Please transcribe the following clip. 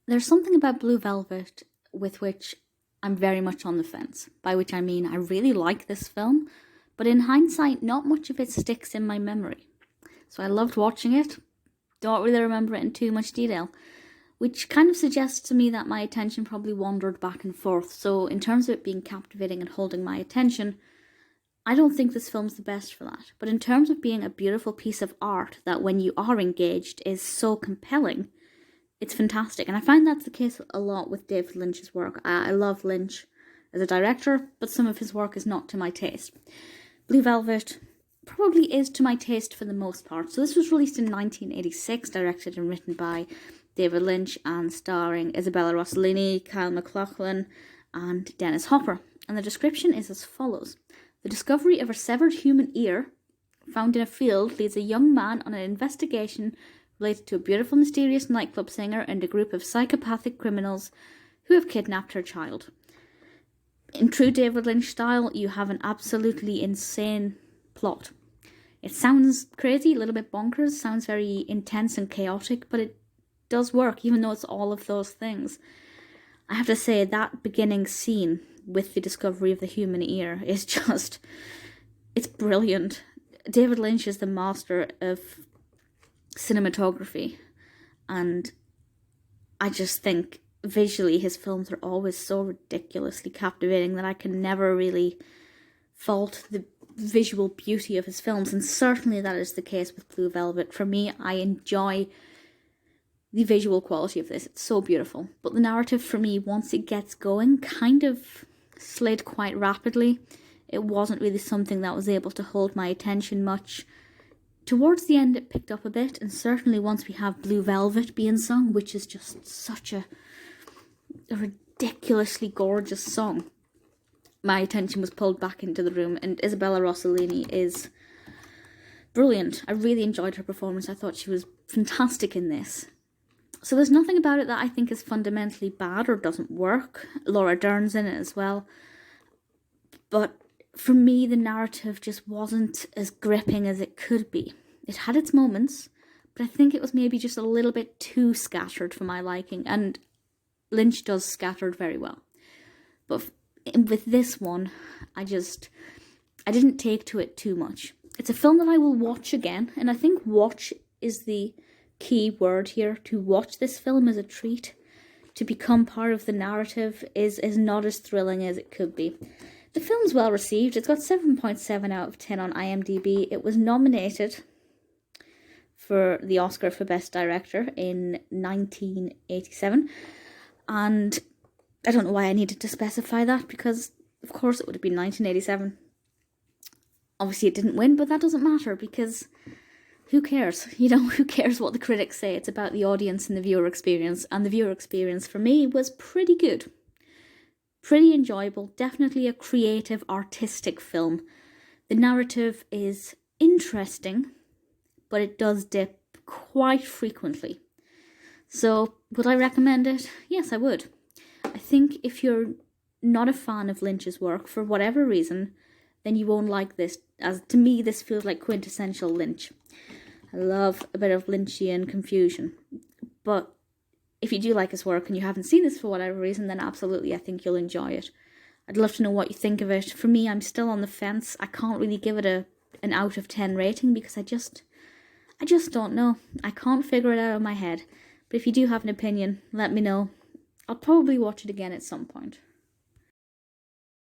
There's something about Blue Velvet with which I'm very much on the fence, by which I mean I really like this film, but in hindsight, not much of it sticks in my memory. So I loved watching it, don't really remember it in too much detail, which kind of suggests to me that my attention probably wandered back and forth. So in terms of it being captivating and holding my attention, I don't think this film's the best for that. But in terms of being a beautiful piece of art that when you are engaged is so compelling, it's fantastic. And I find that's the case a lot with David Lynch's work. I love Lynch as a director, but some of his work is not to my taste. Blue Velvet probably is to my taste for the most part. So this was released in 1986, directed and written by David Lynch and starring Isabella Rossellini, Kyle MacLachlan and Dennis Hopper. And the description is as follows. The discovery of a severed human ear found in a field leads a young man on an investigation related to a beautiful, mysterious nightclub singer and a group of psychopathic criminals who have kidnapped her child. In true David Lynch style, you have an absolutely insane plot. It sounds crazy, a little bit bonkers, sounds very intense and chaotic, but it does work, even though it's all of those things. I have to say, that beginning scene with the discovery of the human ear is just, it's brilliant. David Lynch is the master of cinematography, and I just think visually his films are always so ridiculously captivating that I can never really fault the visual beauty of his films, and certainly that is the case with Blue Velvet. For me, I enjoy the visual quality of this. It's so beautiful. But the narrative for me, once it gets going, kind of slid quite rapidly. It wasn't really something that was able to hold my attention much. Towards the end, it picked up a bit, and certainly once we have Blue Velvet being sung, which is just such a ridiculously gorgeous song, my attention was pulled back into the room, and Isabella Rossellini is brilliant. I really enjoyed her performance. I thought she was fantastic in this. So there's nothing about it that I think is fundamentally bad or doesn't work. Laura Dern's in it as well. But for me, the narrative just wasn't as gripping as it could be. It had its moments, but I think it was maybe just a little bit too scattered for my liking, and Lynch does scattered very well. But with this one, I didn't take to it too much. It's a film that I will watch again, and I think watch is the key word here. To watch this film as a treat, to become part of the narrative is not as thrilling as it could be. The film's well received. It's got 7.7 out of 10 on IMDb. It was nominated for the Oscar for Best Director in 1987. And I don't know why I needed to specify that, because of course it would have been 1987. Obviously it didn't win, but that doesn't matter, because who cares? You know, who cares what the critics say? It's about the audience and the viewer experience. And the viewer experience for me was pretty good. Pretty enjoyable, definitely a creative, artistic film. The narrative is interesting, but it does dip quite frequently. So, would I recommend it? Yes, I would. I think if you're not a fan of Lynch's work, for whatever reason, then you won't like this. As to me, this feels like quintessential Lynch. I love a bit of Lynchian confusion. But if you do like his work and you haven't seen this for whatever reason, then absolutely, I think you'll enjoy it. I'd love to know what you think of it. For me, I'm still on the fence. I can't really give it an out of 10 rating because I just don't know. I can't figure it out in my head. But if you do have an opinion, let me know. I'll probably watch it again at some point.